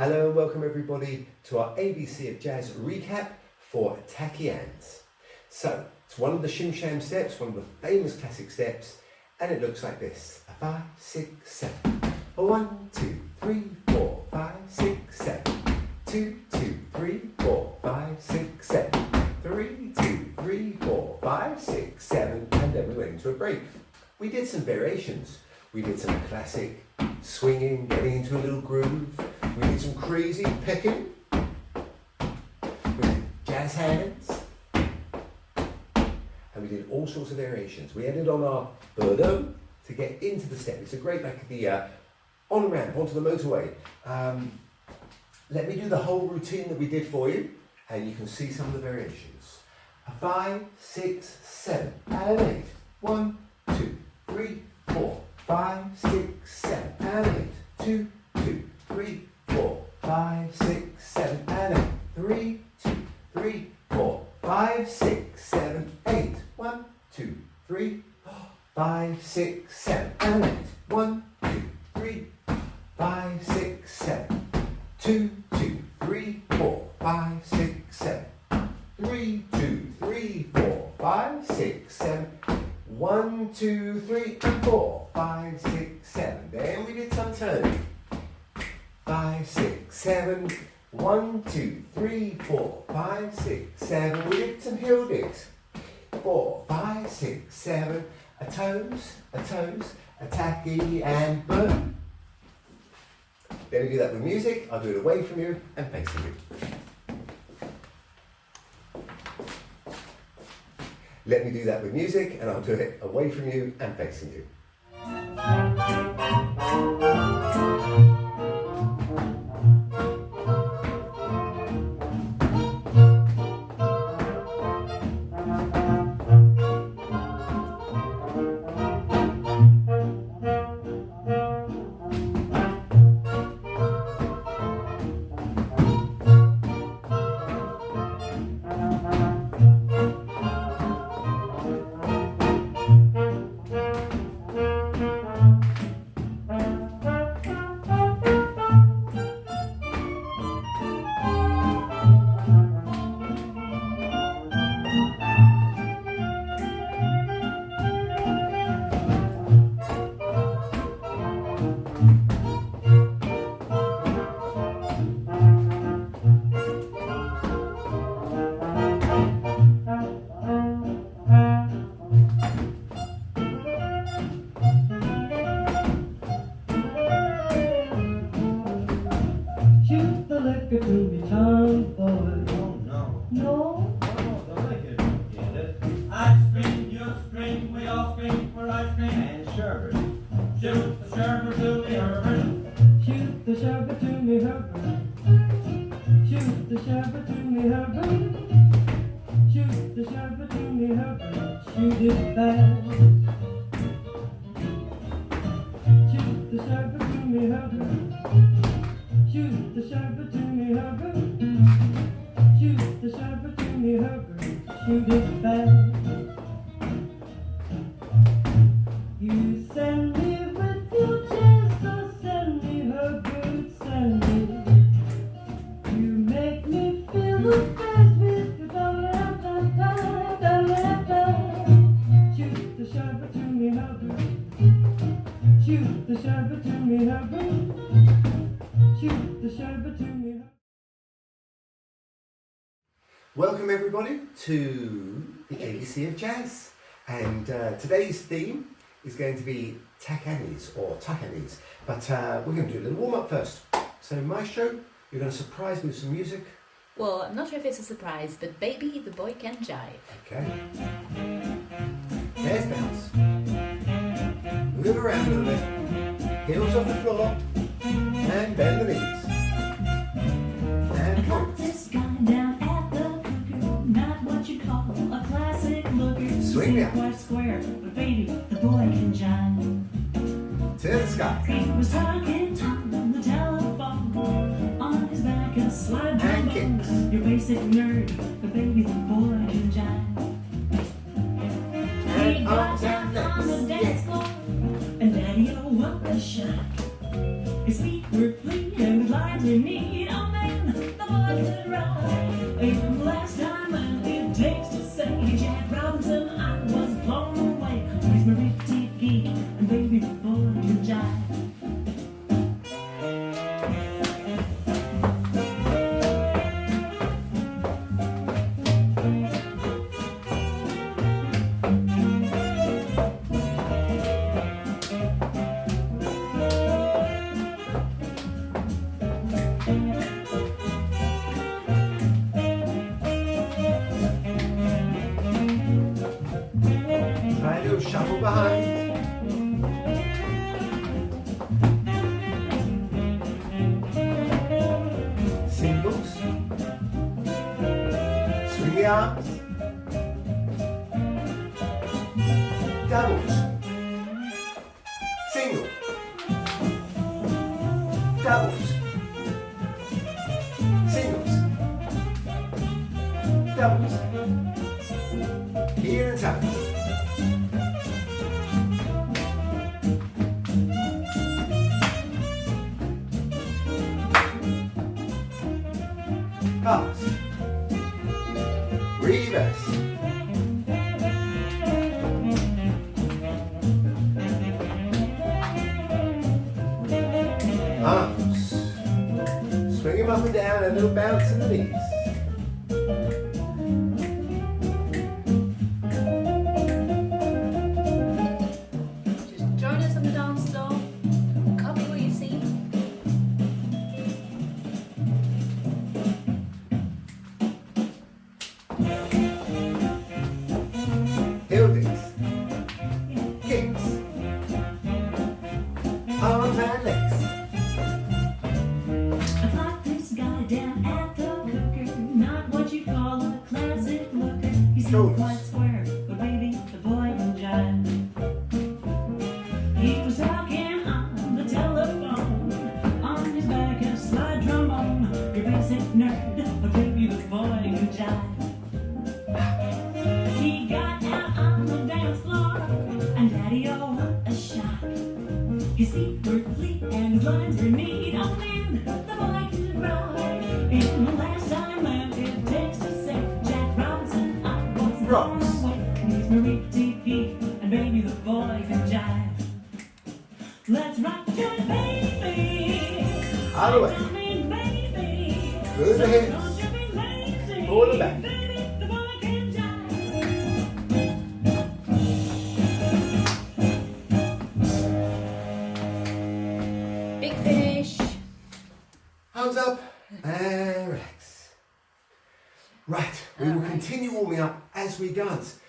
Hello and welcome everybody to our ABC of Jazz recap for Tacky Hands. So, it's one of the Shim Sham steps, one of the famous classic steps, and it looks like this. 5, 6, 7. 1, 2, 3, 4, 5, 6, 7. 2, 2, 3, 4, 5, 6, 7. 3, 2, 3, 4, 5, 6, 7. And then we went into a break. We did some variations. We did some classic swinging, getting into a little groove. We did some crazy picking. We did jazz hands. And we did all sorts of variations. We ended on our birdo to get into the step. It's a great, like the on-ramp onto the motorway. Let me do the whole routine that we did for you, and you can see some of the variations. 5, 6, 7, and 8. 1, 2, 3, 4, 5, 6, 7, and 8. 2, 2, 3, 4, 5, 6, 7, and 8. 3, 2, 3, 4, 5, 6, 7, 8. 1, 2, 3, 5, 6, 7, and 8. 1, 2, 3, 5, 6, 7. 2, 2, 3, 4, 5, 6, 7. 3, 2, 3, 4, 5, 6, 7. 1, 2, 3, 4, 5, 6, 7. Then we did some turning. 5, 6, 7. 1, 2, 3, 4, 5, 6, 7. We did some heel digs. 4, 5, 6, 7. A toes, a tacky, and boom. Then we do that with music. I'll do it away from you and facing you. Let me do that with music, and I'll do it away from you and facing you. To be tongue boy. Oh no. No? Oh, the liquor don't get it. I scream, you scream, we all scream for ice cream and sherbet. Shoot the sherbet to me, Herbert. Shoot the sherbet to me, Herbert. Shoot the sherbet to me, Herbert. Shoot the sherbet to me, Herbert. Shoot it fast. Shoot the sherbet to me, Herbert. Shoot the sherbet to me, Herbert. Shoot the sherbet to me, Herbert. Shoot it fast. You send me with your chest, so send me, Herbert, send me. You make me feel the best with the da-da-da-da-da-da-da. Shoot the sherbet to me, Herbert. Shoot the sherbet to me, Herbert. Shoot the sherbet to me. Welcome everybody to the ABC of Jazz. And today's theme is going to be Tackanis or Tackanis. But we're going to do a little warm up first. So Maestro, you're going to surprise me with some music. Well, I'm not sure if it's a surprise, but baby, the boy can jive. Okay. There's bounce. Move around a little bit. Heels off the floor. And bend the knees. And come. This guy down at the cooker, not what you call a classic looker. Swing me up. Quite square, but baby, the boy can jive. To the sky. He was talking on the telephone, on his back a slide And trombone. kicks. You're basic nerd, but baby, the boy can jive. He And got arms down and on the legs. dance floor, and daddy, oh, what a shock. His feet were free and gliding me. arms. Doubles. Single. Doubles. Singles. Doubles. Heel and tap. Pass. Reverse. Arms. Swing them up and down, a little bounce in the knees. Just join us on the dance floor. Copy what you see. Heel digs. Kicks. Arms and legs. I caught this guy down at the cooker, not what you call a classic looker. He's not quite square, but baby, the boy can jive. He was talking on the telephone, on his back a slide trombone. Your basic nerd, but baby, the boy can jive. He got out on the dance floor, and daddy, oh, what a shock. His feet were fleet and his lines were neat. Oh man, the boy can rock. In the last time that it takes to say Jack Robinson, I was Rocks. blown away. He's Marie TP, and baby, the boy can jive. Let's rock your baby. Out of the way. Tell me, baby. Through the hips. Don't you be lazy. Forward and back. Baby, the boy can jive. Big finish. Arms up and relax. Right, we will continue warming up as we dance.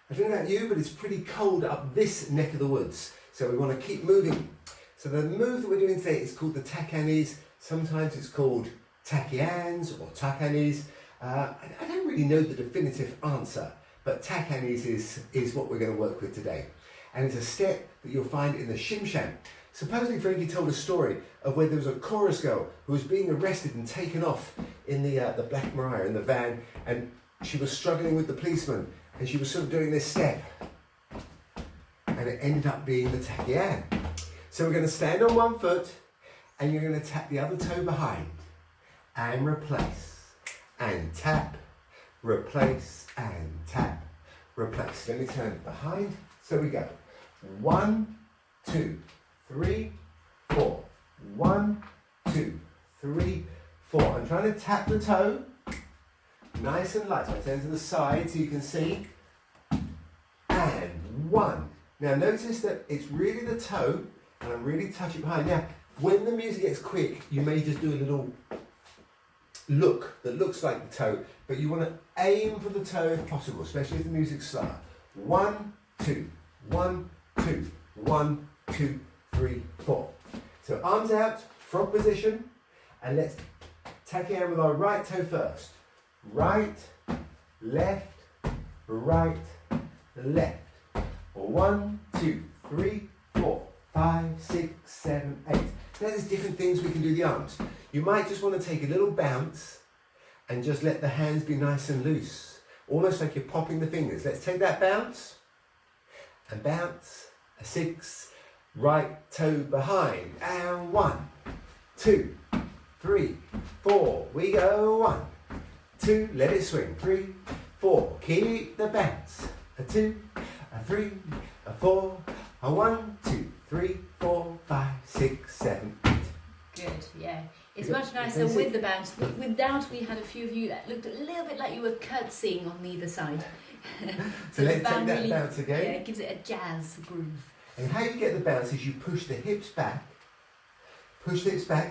I don't know about you, but it's pretty cold up this neck of the woods, so we want to keep moving. So the move that we're doing today is called the Tackanis. Sometimes it's called Tackians or Tackanis. I don't really know the definitive answer, but Tackanis is what we're going to work with today. And it's a step that you'll find in the Shim Sham. Supposedly Frankie told a story of where there was a chorus girl who was being arrested and taken off in the Black Mariah in the van, and she was struggling with the policeman, and she was sort of doing this step, and it ended up being the Tackian. So we're going to stand on one foot, and you're going to tap the other toe behind, and replace, and tap, replace, and tap, replace. Let me turn it behind. So we go 1, 2, 3, 4. 1, 2, 3, 4. I'm trying to tap the toe nice and light. So I turn to the side so you can see. And 1. Now notice that it's really the toe, and I'm really touching behind. Now, when the music gets quick, you may just do a little look that looks like the toe, but you want to aim for the toe if possible, especially if the music's slow. 1, 2, 1, 2, 1, 2, 3, 4. So arms out, frog position, and let's tack it out with our right toe first. Right, left, right, left. 1, 2, 3, 4, 5, 6, 7, 8. Now there's different things we can do the arms. You might just want to take a little bounce and just let the hands be nice and loose. Almost like you're popping the fingers. Let's take that bounce and bounce. A 6, right toe behind. And 1, 2, 3, 4. We go 1, 2, let it swing. 3, 4. Keep the bounce. A 2, a 3, a 4, a 1, 2, 3, 4, 5, 6, 7, 8. Good, yeah. It's much nicer with the bounce. Without, we had a few of you that looked a little bit like you were curtsying on either side. So let's take that bounce again. Yeah, it gives it a jazz groove. And how you get the bounce is you push the hips back,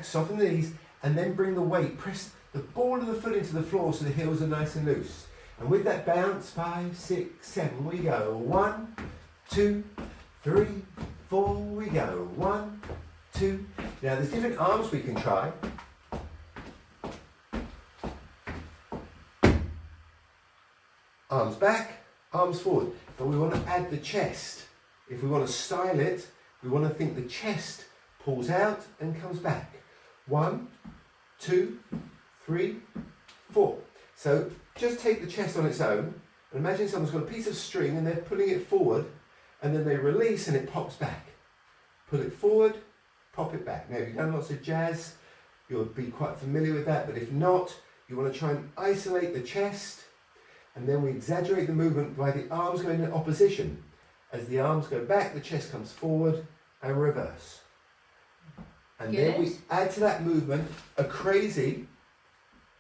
soften the knees, and then bring the weight, press the ball of the foot into the floor so the heels are nice and loose. And with that bounce, 5, 6, 7, we go. 1, 2, 3, 4, we go. 1, 2. Now there's different arms we can try. Arms back, arms forward. But we want to add the chest. If we want to style it, we want to think the chest pulls out and comes back. 1, 2, 3, 4. So just take the chest on its own and imagine someone's got a piece of string and they're pulling it forward and then they release and it pops back. Pull it forward, pop it back. Now if you've done lots of jazz, you'll be quite familiar with that, but if not, you want to try and isolate the chest, and then we exaggerate the movement by the arms going in opposition. As the arms go back, the chest comes forward and reverse. And then we add to that movement a crazy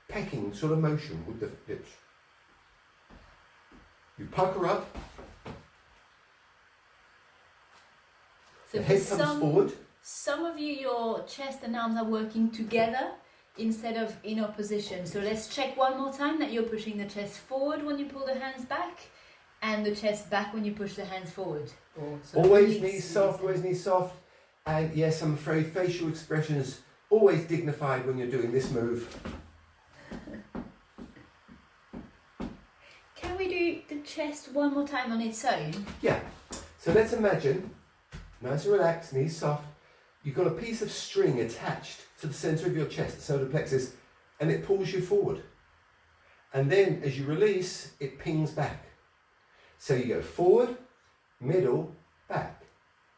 pecking sort of motion with the hips. You pucker up, So the for head comes forward. some of you, your chest and arms are working together instead of in opposition. So let's check one more time that you're pushing the chest forward when you pull the hands back, and the chest back when you push the hands forward. Or sort of Always mix knees soft, always knees soft. And yes, I'm afraid facial expression is always dignified when you're doing this move. Can we do the chest one more time on its own? Yeah. So let's imagine, nice and relaxed, knees soft. You've got a piece of string attached to the center of your chest, the solar plexus, and it pulls you forward. And then as you release, it pings back. So you go forward, middle, back,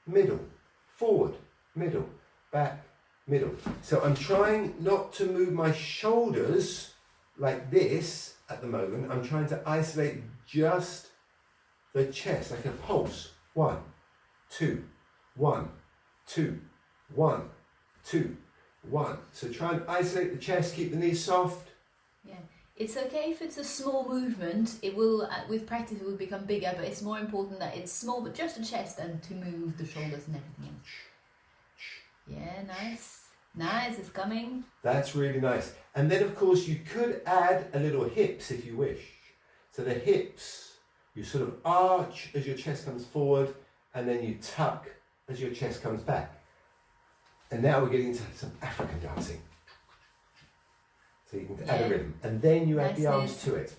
middle, forward, middle, back, middle. So I'm trying not to move my shoulders like this at the moment. I'm trying to isolate just the chest, like a pulse. 1, 2, 1, 2, 1, 2, 1. So try and isolate the chest, keep the knees soft. Yeah. It's okay if it's a small movement. It will, with practice, it will become bigger, but it's more important that it's small, but just the chest, and to move the shoulders and everything else. Yeah, nice. Nice, it's coming. That's really nice. And then, of course, you could add a little hips if you wish. So the hips, you sort of arch as your chest comes forward, and then you tuck as your chest comes back. And now we're getting into some African dancing. So you can add a rhythm. And then you add the arms to it.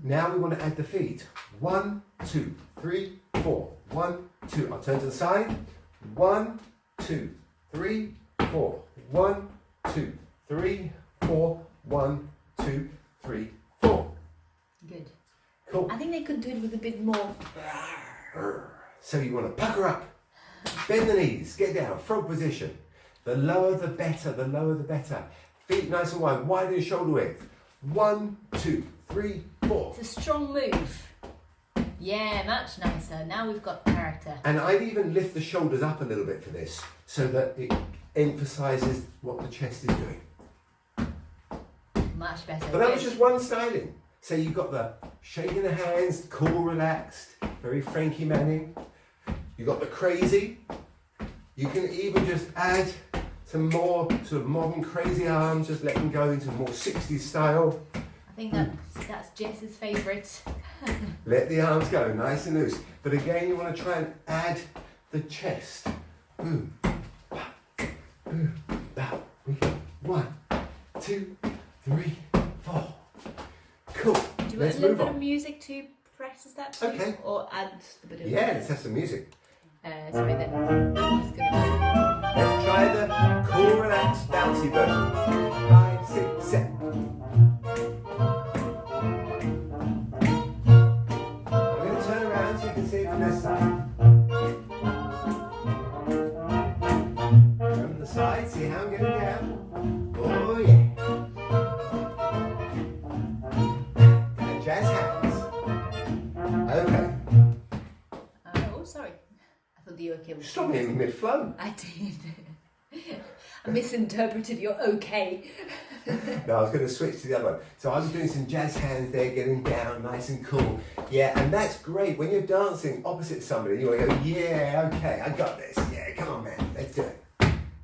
Now we want to add the feet. 1, 2, 3, 4. 1, 2. I'll turn to the side. 1, 2, 3, 4. 1, 2, 3, 4. 1, 2, 3, 4. Good. Cool. I think they could do it with a bit more. So you want to pucker up, bend the knees, get down, frog position. The lower the better, the lower the better. Feet nice and wide, widen your shoulder width. 1, 2, 3, 4. It's a strong move. Yeah, much nicer. Now we've got character. And I'd even lift the shoulders up a little bit for this so that it emphasises what the chest is doing. Much better. But that was just one styling. So you've got the shaking the hands, cool, relaxed, very Frankie Manning. You've got the crazy. You can even just add some more sort of modern crazy arms, just let them go into more 60s style. I think that's Jess's favourite. Let the arms go, nice and loose. But again, you want to try and add the chest. Boom, ba, boom, ba. We go 1, 2, 3, 4. Cool. Do you want Let's a little move bit on. of music to practice that too? Okay. Or add a bit of Yeah, let's have some music. sorry then. I'm just gonna... Let's try the cool, relaxed, bouncy version. 5, 6, 7. I'm going to turn around so you can see it from this side. From the side, see how I'm getting down? Oh yeah. And jazz hands. Okay. oh, sorry. I thought the okay was... Stop me in mid-flow. I did. I misinterpreted your okay. No, I was going to switch to the other one. So I was doing some jazz hands there, getting down, nice and cool. Yeah, and that's great. When you're dancing opposite somebody, you want to go, yeah, okay, I got this. Yeah, come on, man, let's do it.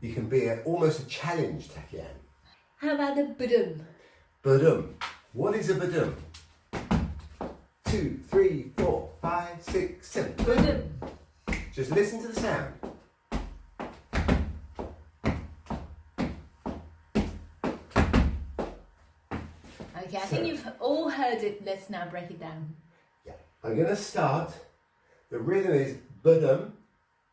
You can be almost a challenge, Tack. How about the badum? Badum. What is a badum? 2, 3, 4, 5, 6, 7. Badum. Just listen to the sound. Okay, I So- think you've all heard it. Let's now break it down. Yeah. I'm going to start. The rhythm is ba-dum,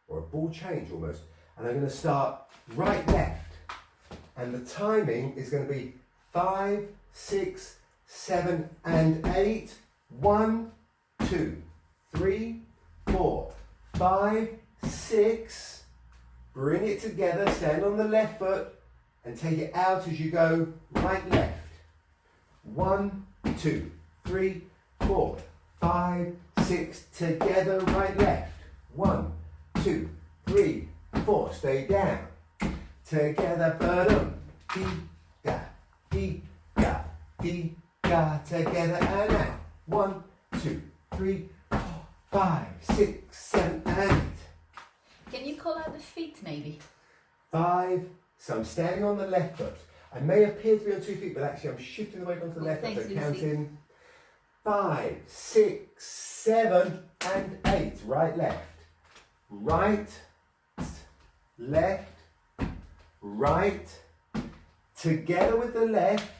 or a ball change almost. And I'm going to start right, left. And the timing is going to be 5, 6, 7, and 8. 1, 2, 3, 4, 5, 6. Bring it together, stand on the left foot, and take it out as you go right, left. 1, 2, 3, 4, 5, 6. Together, right, left. 1, 2, 3, 4. Stay down. Together, ba-dum. Dee-da, dee-da, dee-da. Together and out. 1, 2, 3, 4, 5, 6, 7, and 8. Can you call out the feet maybe? 5. So I'm standing on the left foot. I may appear to be on 2 feet, but actually I'm shifting the weight onto the Oh, left foot. thanks, So Lucy. counting 5, 6, 7, and 8. Right, left. Right, left, right. Together with the left,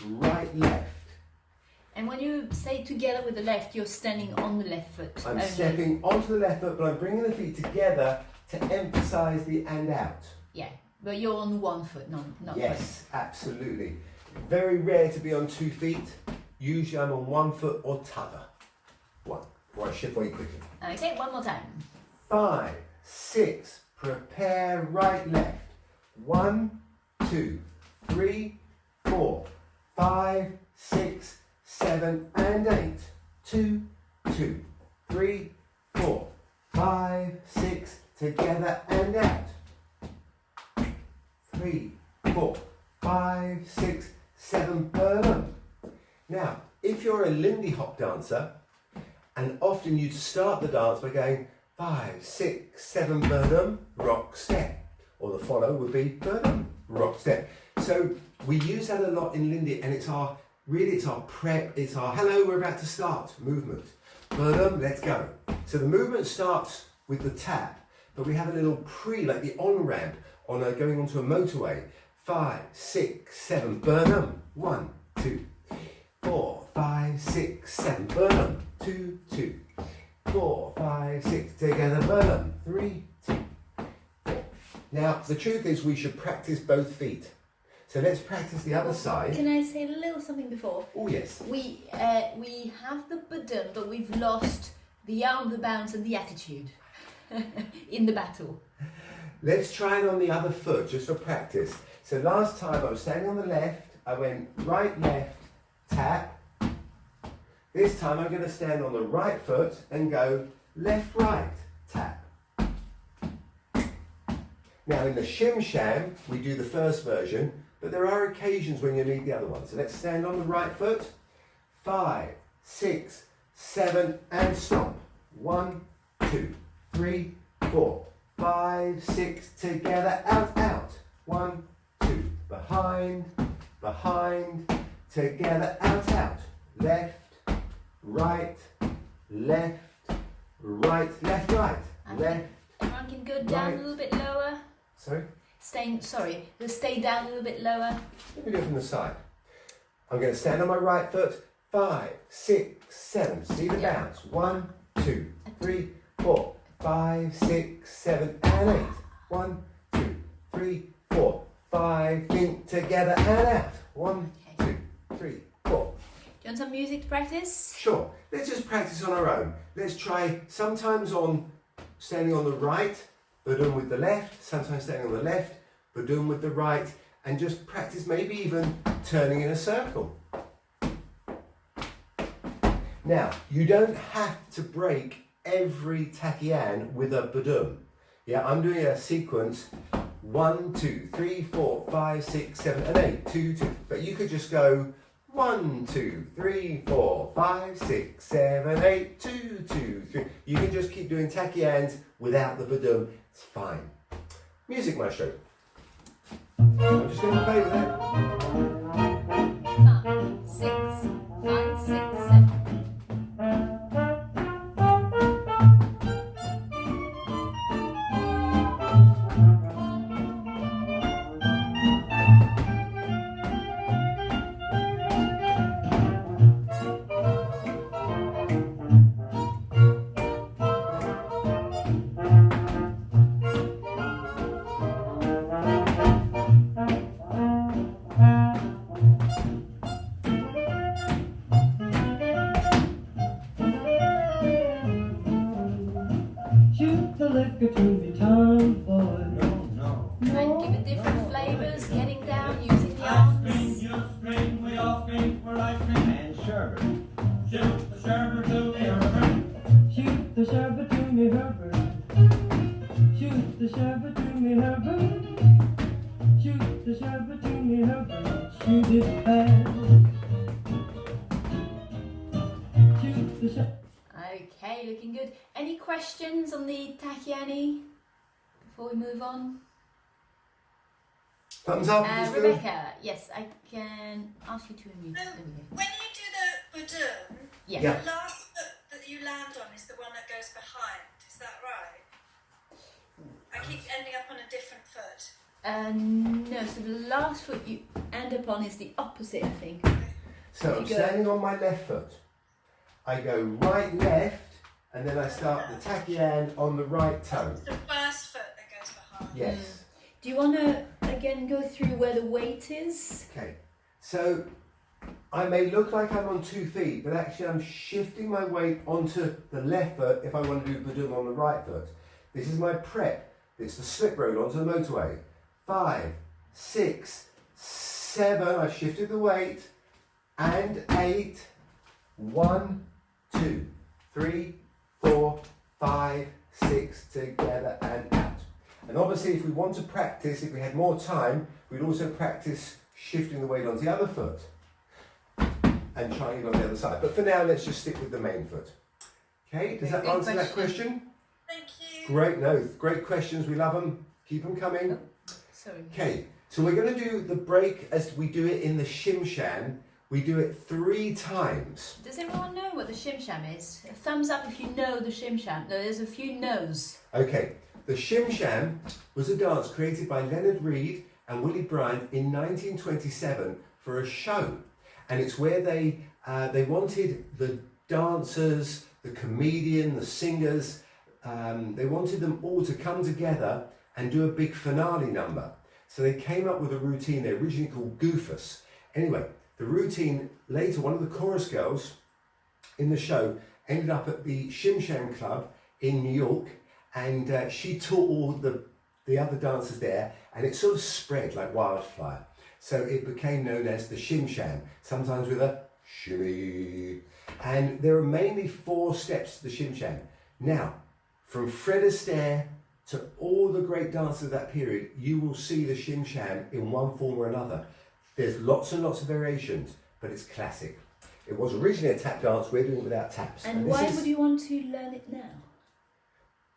right, left. And when you say together with the left, you're standing on the left foot. I'm only. stepping onto the left foot, but I'm bringing the feet together to emphasize the and out. Yeah, but you're on one foot, not Yes, absolutely. Very rare to be on 2 feet. Usually I'm on 1 foot or t'other. 1. Before I shift weight quickly. both. Okay, one more time. 5, 6. Prepare right, left. 1, 2, 3, 4, 5, 6, 7, and 8. 2, 2, 3, 4, 5, 6. Together and out. 3, 4, 5, 6, 7, burn. Now, if you're a Lindy Hop dancer, and often you'd start the dance by going 5, 6, 7, burn, rock, step. Or the follow would be burn, rock, step. So we use that a lot in Lindy, and it's our prep, it's our hello, we're about to start movement. Burn, let's go. So the movement starts with the tap, but we have a little like the on-ramp on going onto a motorway. 5, 6, 7, burn. 1, 2, 4, 5, 6, 7, burn. 2, 2, 4, 5, 6, together, burn. 3, 2, 4. Now, the truth is we should practice both feet. So let's practice the other side. Can I say a little something before? Oh, yes. We have the badum, but we've lost the arm, the bounce, and the attitude in the battle. Let's try it on the other foot, just for practice. So last time I was standing on the left, I went right, left, tap. This time I'm going to stand on the right foot and go left, right, tap. Now in the shim sham, we do the first version, but there are occasions when you need the other one. So let's stand on the right foot. 5, 6, 7, and stop. 1, 2, 3, 4, 5, 6, together, out, out. 1, 2, behind, behind, together, out, out. Left, right, left, right, left, right, left. Everyone can go down Right. a little bit lower. Sorry? Just stay down a little bit lower. Let me do it from the side. I'm going to stand on my right foot. 5, 6, 7. See the Yeah. bounce. 1, 2, 3, 4, 5, 6, 7, and 8. 1, 2, 3, 4, 5. Think together and out. 1, 2, 3, 4. Do you want some music to practice? Sure. Let's just practice on our own. Let's try sometimes on standing on the right, badum with the left, sometimes standing on the left, badum with the right, and just practice maybe even turning in a circle. Now, you don't have to break every takian with a badum. Yeah, I'm doing a sequence 1, 2, 3, 4, 5, 6, 7, and 8. 2, 2. But you could just go 1, 2, 3, 4, 5, 6, 7, 8, 2, 2, 3. You can just keep doing takians without the badum. It's fine. Music maestro. I'm just going to play with it. 5, 6, 5, 6, 7. put the liquor to me, tomboy. No. And give it different flavours, getting down, using the I arms. scream, you scream, we all scream for ice cream and sherbet. Shoot the sherbet to the Herbert. Shoot the sherbet to me, Herbert. Shoot the sherbet to me, Herbert. Shoot the sherbet to me, Herbert. Shoot it fast. Shoot the sherbet. Okay, looking good. Any questions on the Tacchiani before we move on? Thumbs up. if it's good. Rebecca, yes, I can ask you to unmute. There we go. When you do the Budum, Yeah. Yeah. the last foot that you land on is the one that goes behind. Is that right? I keep ending up on a different foot. No, so the last foot you end up on is the opposite, I think. So I'm You go- standing on my left foot. I go right, left, and then I start the tachyon on the right toe. It's the first foot that goes behind. Yes. Do you want to again go through where the weight is? Okay. So I may look like I'm on 2 feet, but actually I'm shifting my weight onto the left foot if I want to do Budum on the right foot. This is my prep. It's the slip road onto the motorway. 5, 6, 7. I've shifted the weight. And 8. 1, 2, 3, 4, 5, 6 together and out. And obviously if we want to practice, if we had more time, we'd also practice shifting the weight onto the other foot and trying it on the other side. But for now, let's just stick with the main foot. Okay, does that Good answer that question? Thank you. Great, no, great questions. We love them. Keep them coming. Sorry. Okay, so we're going to do the break as we do it in the shimshan. We do it 3 times. Does everyone know what the shimsham is? A thumbs up if you know the shimsham. There's a few no's. Okay, the shimsham was a dance created by Leonard Reed and Willie Bryant in 1927 for a show. And it's where they wanted the dancers, the comedian, the singers, they wanted them all to come together and do a big finale number. So they came up with a routine they originally called Goofus. Anyway, the routine, later one of the chorus girls in the show ended up at the Shimsham Club in New York, and she taught all the other dancers there, and it sort of spread like wildfire. So it became known as the Shimsham, sometimes with a shimmy. And there are mainly 4 steps to the Shimsham. Now, from Fred Astaire to all the great dancers of that period, you will see the Shimsham in one form or another. There's lots and lots of variations, but it's classic. It was originally a tap dance, we're doing it without taps. And this why is- would you want to learn it now?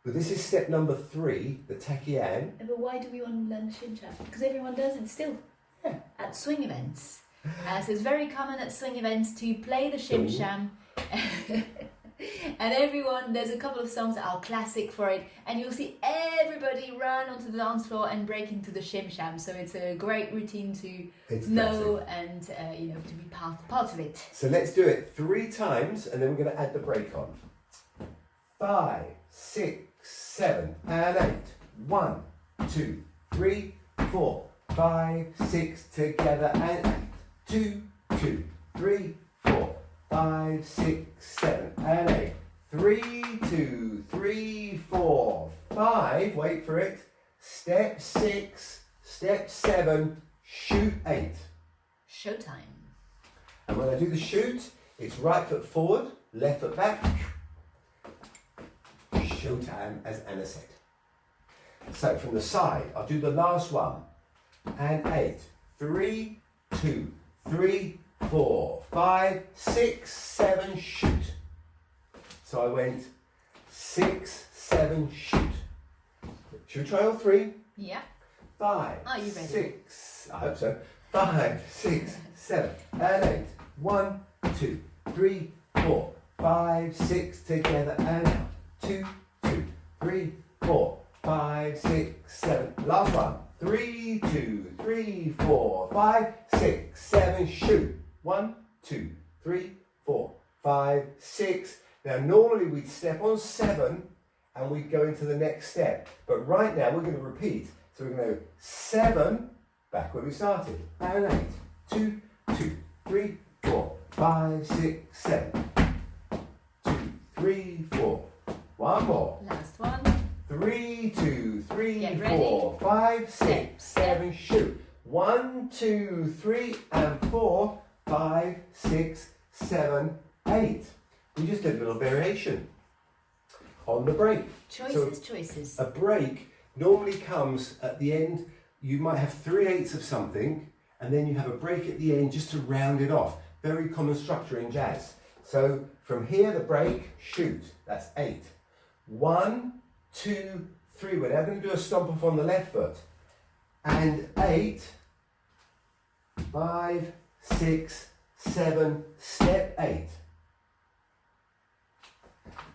But this is step number 3, the tachyon. But why do we want to learn the shimsham? Because everyone does it still. Yeah. At swing events. So it's very common at swing events to play the shimsham. And everyone, there's a couple of songs that are classic for it, and you'll see everybody run onto the dance floor and break into the shimsham. So it's a great routine to It's know classic. and to be part of it. So let's do it 3 times, and then we're going to add the break on. 5, 6, 7, and 8. 1, 2, 3, 4, 5, 6 together and 8. 2, 2, 3, 4, 5, 6, 7, and 8. 3, 2, 3, 4, 5. Wait for it. Step 6, step 7, shoot 8. Showtime. And when I do the shoot, it's right foot forward, left foot back. Showtime, as Anna said. So from the side, I'll do the last one. And 8. 3, 2, 3, 4, 5, 6, 7, shoot. So I went 6, 7, shoot. Should we try all 3? Yeah. 5, Are you ready? 6, I hope so. 5, 6, 7, and 8. 1, 2, 3, 4, 5, 6 together and out. 2, 2, 3, 4, 5, 6, 7. Last one. 3, 2, 3, 4, 5, 6, 7. Shoot. 1, 2, 3, 4, 5, 6. Now normally we'd step on 7 and we'd go into the next step. But right now we're going to repeat. So we're going to go 7, back where we started, and 8. 2, 2, 3, 4, 5, 6, 7. 2, 3, 4. One more. Last one. 3, 2, 3, Get ready. 4, 5, 6, Step, step. 7, shoot. 1, 2, 3, and 4, 5, 6, 7, 8. We just did a little variation on the break. Choices. A break normally comes at the end. You might have 3/8 of something, and then you have a break at the end just to round it off. Very common structure in jazz. So from here, the break, shoot. That's 8. 1, 2, 3. We're now going to do a stomp off on the left foot. And 8, 5, 6, 7, step 8.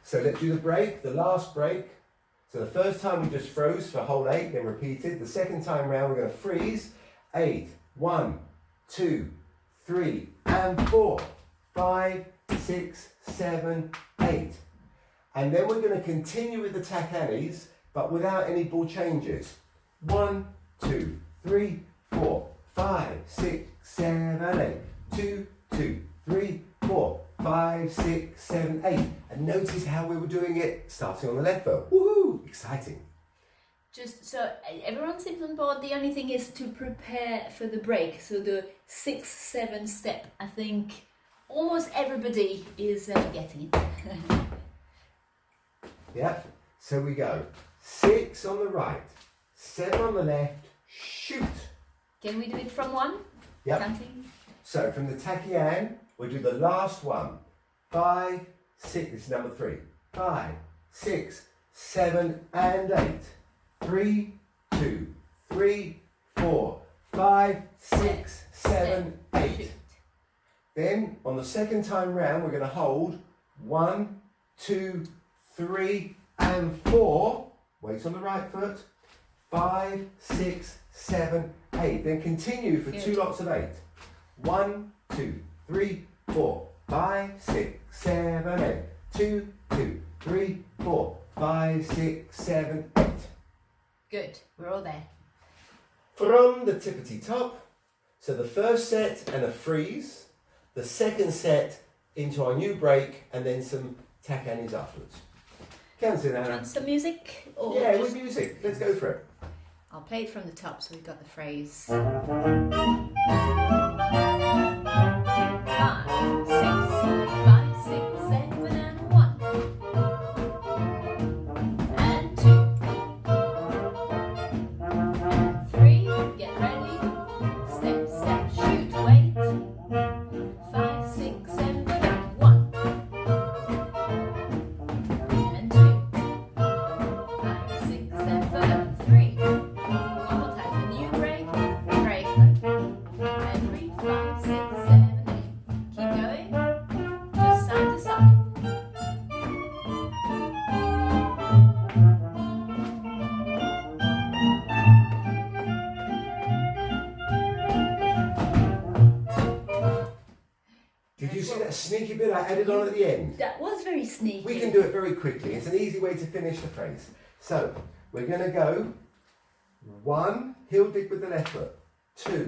So let's do the break, the last break. So the first time we just froze for whole 8, then repeated. The second time round, we're going to freeze. 8, 1, 2, 3, and 4, 5, 6, 7, 8. And then we're going to continue with the tack annies, but without any ball changes. 1, 2, 3, 4, 5, 6, 7, 8. 2, 2, 3, 4, 5, 6, 7, 8. And notice how we were doing it, starting on the left foot. Woohoo! Exciting. Just so everyone seems on board. The only thing is to prepare for the break. So the 6, 7 step. I think almost everybody is getting it. Yeah. So we go 6 on the right, 7 on the left, shoot. Can we do it from 1? Yep. Counting. So from the Tackian, we'll do the last one. 5, 6, this is number 3. 5, 6, 7, and 8. 3, 2, 3, 4, 5, 6, 7, 8. Shoot. Then on the second time round, we're going to hold 1, 2, 3, and 4. Weight on the right foot. 5, 6, 7, 8. Then continue for Good. 2 lots of 8. 1, 2, 3, 4, 5, 6, 7, 8. 2, 2, 3, 4, 5, 6, 7, 8. Good. We're all there. From the tippity top. So the first set and a freeze. The second set into our new break, and then some tack annies afterwards. Counting Do you Anna. want some music? Or Yeah, just- with music. Let's go for it. I'll play it from the top so we've got the phrase. 5, 6, 5, 6, 7, and 1. And 2. And 3. Get ready. Step, step, shoot, wait. 5, 6, 7, and 1. And 2. 5, 6, 7, and 3. One more time. A new break. Break. And 3, 5, 6, 7, 8. Keep going. Just side to side. Did you see that sneaky bit I added on at the end? That was very sneaky. We can do it very quickly. It's an easy way to finish the phrase. So we're going to go 1, heel dig with the left foot. 2,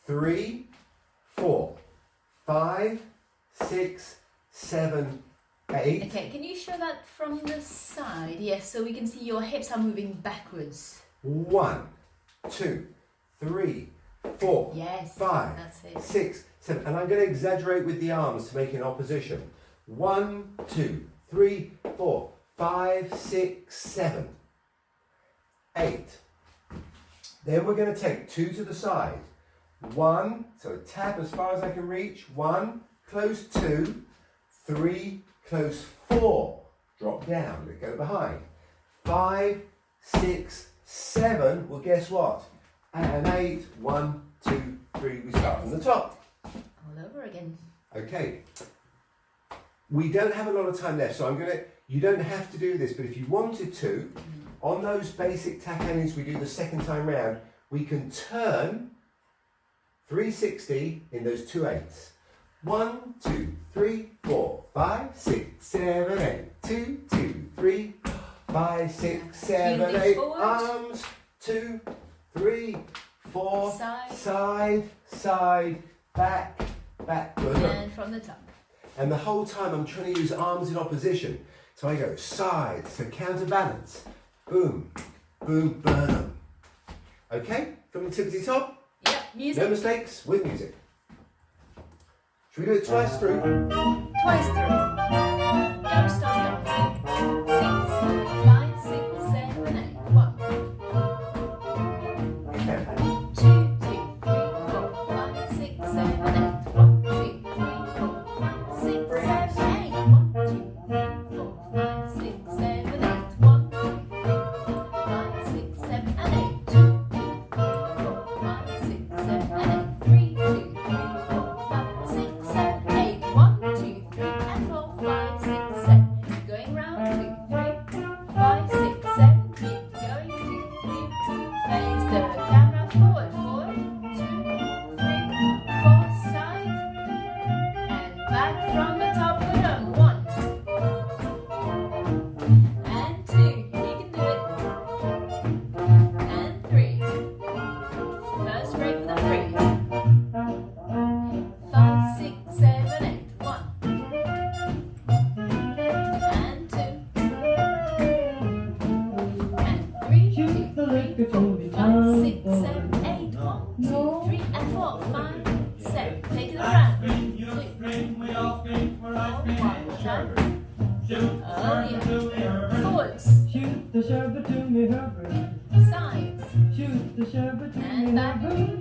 3, 4, 5, 6, 7, 8. Okay, can you show that from the side? Yes, so we can see your hips are moving backwards. 1, 2, 3, 4, Yes, 5, that's it. 6, 7. And I'm going to exaggerate with the arms to make an opposition. 1, 2, 3, 4, 5, 6, 7, 8. Then we're going to take 2 to the side. 1, so tap as far as I can reach. 1, close 2, 3, close 4. Drop down, let go behind. 5, 6, 7. Well, guess what? And 8. 1, 2, 3. We start from the top. All over again. Okay. We don't have a lot of time left, so you don't have to do this, but if you wanted to, on those basic tack annies we do the second time round, we can turn 360 in those 2 8s. 1, 2, 3, 4, 5, 6, 7, 8. 2, 2, 3, 5, 6, 7, Heel 8. forward. Arms. 2, 3, 4. Side. Side, side, back, backward. And from the top. And the whole time I'm trying to use arms in opposition. So I go side, so counterbalance, boom, boom, burn. Okay, from the tippity top. Yep, music. No mistakes with music. Should we do it twice through? Twice through. Now we start dancing. 6, 5, 6, 7, 8. 1, Yeah. 2, 3, 4, 5, 6, 7, 8. 1, 2, 3, 4, 5, 6, 7, 8. 1, 2, 3, 4, 5, 6, 7, 8. 1, 2, 3, 4, 5, 6, 7, and 8. 2, 3, 4, 5, 6, 7, and 8. 3, 2, 3, 4, 5, 6, 7, 8. 1, 2, 3, and 4, 5, 6, 7. Going round. 2, 3, 5, 6, 7. Keep going. 2, 3. Face the camera forward. 4, 2, 3, 4. Side and back from the top of the drum. 1 and 2. You can do it. And 3. First break with a 3. 5, 6, 7, 8. 1 and 2 and 3. 2, 3, 4, 5, 6, 7, 8. 1, 2, 3, and 4, 5, 7. Take it I around. scream, you scream, we all scream for ice cream and sherbet. Shoot the Oh, sherbet yeah. to the herbert. Forwards, Shoot the sherbet to me, Herbert. sides, Shoot the sherbet to and me, back. Herbert.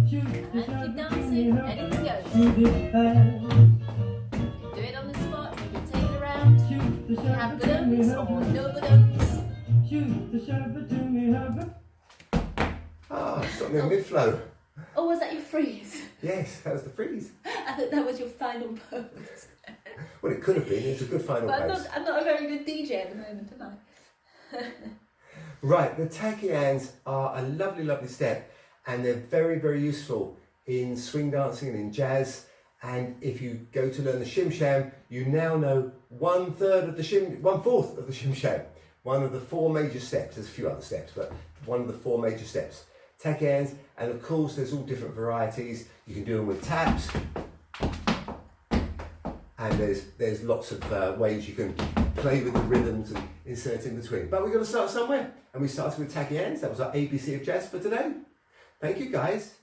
Shoot the And keep sherbet to me, dancing. Herbert. Anything goes. Shoot it fast. You do it on the spot. You can take it around. Shoot the You can have sherbet to me, balloons or Herbert. no balloons. Shoot the sherbet to me, Herbert. Ah, stop me in mid-flow. Oh, was that your freeze? Yes, that was the freeze. I thought that was your final pose. Well, it could have been. It's a good final But pose. I'm not a very good DJ at the moment, am I? Right, the tacky hands are a lovely, lovely step, and they're very, very useful in swing dancing and in jazz. And if you go to learn the shim sham, you now know 1/4 of the shim, 1/4 of the shim sham. One of the 4 major steps. There's a few other steps, but one of the 4 major steps. Tacky hands, and of course, there's all different varieties. You can do them with taps, and there's lots of ways you can play with the rhythms and insert in between. But we've got to start somewhere, and we started with tacky hands. That was our ABC of jazz for today. Thank you, guys.